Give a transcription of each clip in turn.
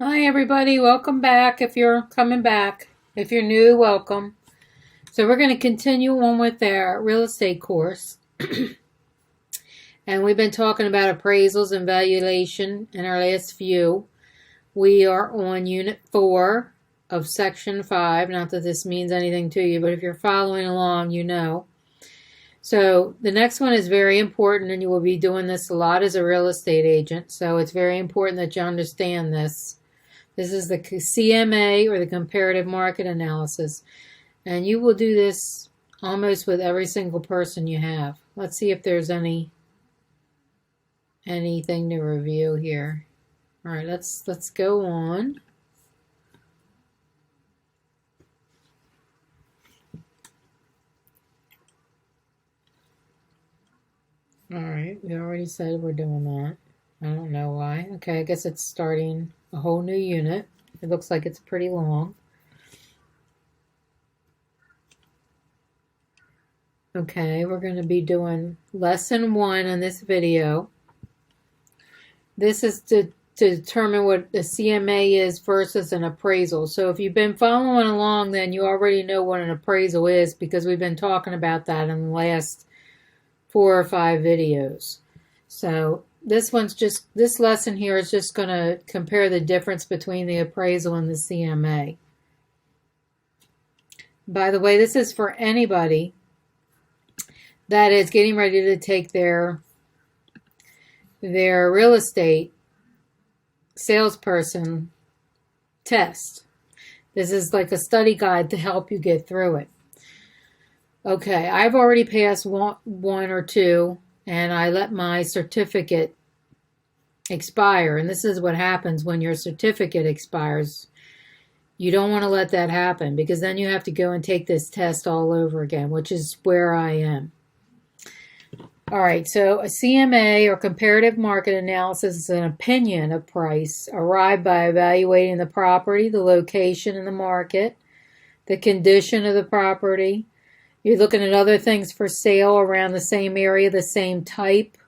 Hi everybody, welcome back if you're coming back. If you're new, welcome. So we're going to continue on with our real estate course. And we've been talking about appraisals and valuation in our last few. We are on Unit 4 of Section 5. Not that this means anything to you, but if you're following along, you know. So the next one is very important, and you will be doing this a lot as a real estate agent. So it's very important that you understand this. This is the CMA, or the Comparative Market Analysis. And you will do this almost with every single person you have. Let's see if there's anything to review here. All right, let's go on. All right, we already said we're doing that. I don't know why. Okay, I guess it's starting a whole new unit. It looks like it's pretty long. Okay, we're going to be doing lesson 1 in this video. This is to determine what the CMA is versus an appraisal. So if you've been following along, then you already know what an appraisal is, because we've been talking about that in the last 4 or 5 videos. So this lesson here is just going to compare the difference between the appraisal and the CMA. By the way, this is for anybody that is getting ready to take their real estate salesperson test. This is like a study guide to help you get through it. Okay, I've already passed one or two, and I let my certificate expire. And this is what happens when your certificate expires. You don't want to let that happen, because then you have to go and take this test all over again, which is where I am. All right, so a CMA, or Comparative Market Analysis, is an opinion of price arrived by evaluating the property, the location in the market, the condition of the property. You're looking at other things for sale around the same area, the same type.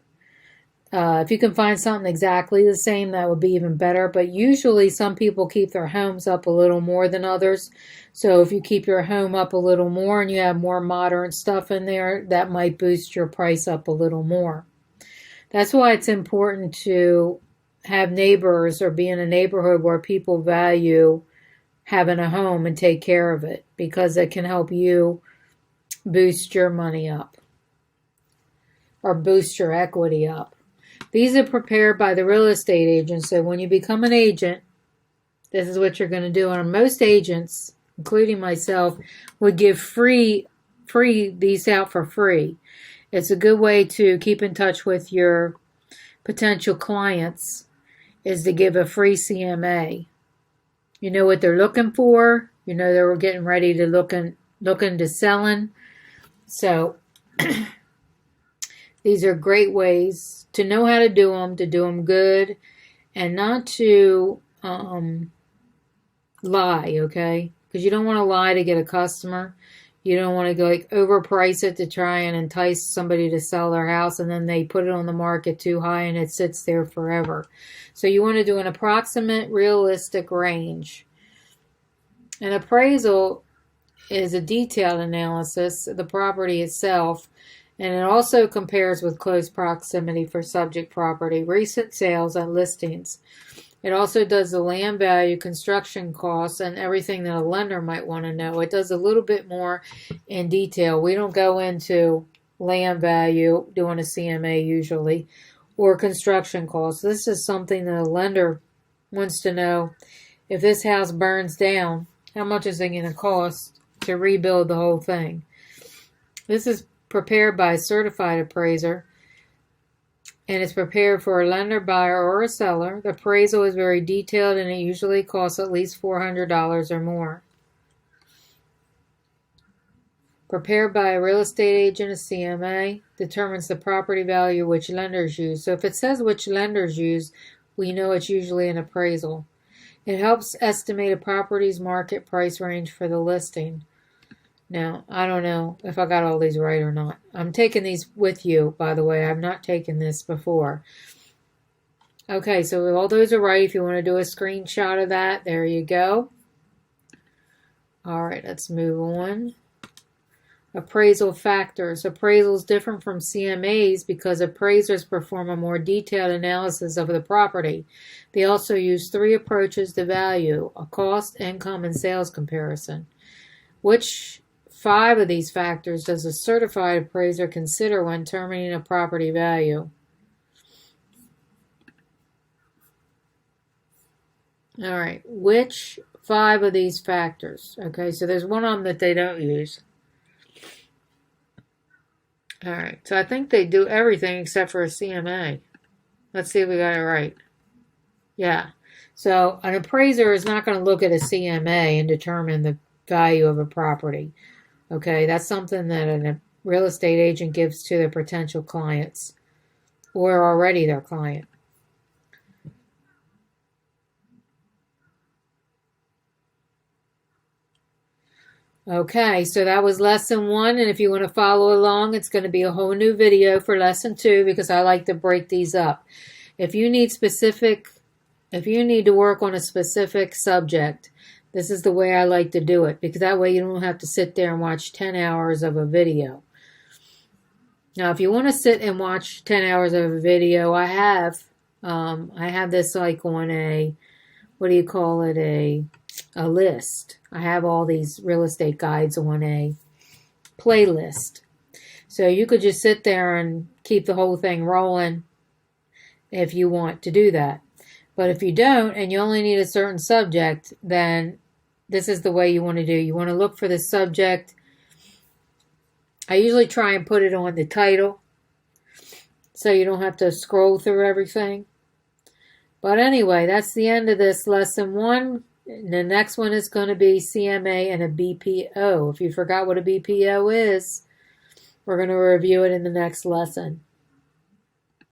If you can find something exactly the same, that would be even better. But usually some people keep their homes up a little more than others. So if you keep your home up a little more and you have more modern stuff in there, that might boost your price up a little more. That's why it's important to have neighbors, or be in a neighborhood where people value having a home and take care of it, because it can help you boost your money up, or boost your equity up. These are prepared by the real estate agent. So when you become an agent, this is what you're going to do. And most agents, including myself, would give these out for free. It's a good way to keep in touch with your potential clients, is to give a free CMA. You know what they're looking for. You know they were getting ready to look into selling. So these are great ways to know how to do them good, and not to lie, okay? Because you don't want to lie to get a customer. You don't want to go overprice it to try and entice somebody to sell their house, and then they put it on the market too high and it sits there forever. So you want to do an approximate, realistic range. An appraisal is a detailed analysis of the property itself, and it also compares with close proximity for subject property, recent sales, and listings. It also does the land value, construction costs, and everything that a lender might want to know. It does a little bit more in detail. We don't go into land value doing a CMA usually, or construction costs. This is something that a lender wants to know. If this house burns down, how much is it going to cost to rebuild the whole thing? This is prepared by a certified appraiser, and it's prepared for a lender, buyer, or a seller. The appraisal is very detailed, and it usually costs at least $400 or more. Prepared by a real estate agent, a CMA, determines the property value which lenders use. So if it says which lenders use, we know it's usually an appraisal. It helps estimate a property's market price range for the listing. Now, I don't know if I got all these right or not. I'm taking these with you, by the way. I've not taken this before. Okay, so all those are right. If you want to do a screenshot of that, there you go. All right, let's move on. Appraisal factors. Appraisal is different from CMAs because appraisers perform a more detailed analysis of the property. They also use 3 approaches to value: a cost, income, and sales comparison. Which 5 of these factors does a certified appraiser consider when determining a property value? All right, which 5 of these factors? Okay, so there's one of them that they don't use. All right, so I think they do everything except for a CMA. Let's see if we got it right. Yeah, so an appraiser is not going to look at a CMA and determine the value of a property. Okay, that's something that a real estate agent gives to their potential clients or already their client. Okay, so that was lesson 1, and if you want to follow along, it's going to be a whole new video for lesson 2 because I like to break these up. If you need to work on a specific subject, this is the way I like to do it, because that way you don't have to sit there and watch 10 hours of a video. Now, if you want to sit and watch 10 hours of a video, I have this like on a, what do you call it, a list. I have all these real estate guides on a playlist. So you could just sit there and keep the whole thing rolling if you want to do that. But if you don't and you only need a certain subject, then this is the way you want to do. You want to look for the subject. I usually try and put it on the title so you don't have to scroll through everything. But anyway, that's the end of this lesson 1. The next one is going to be CMA and a BPO. If you forgot what a BPO is, we're going to review it in the next lesson.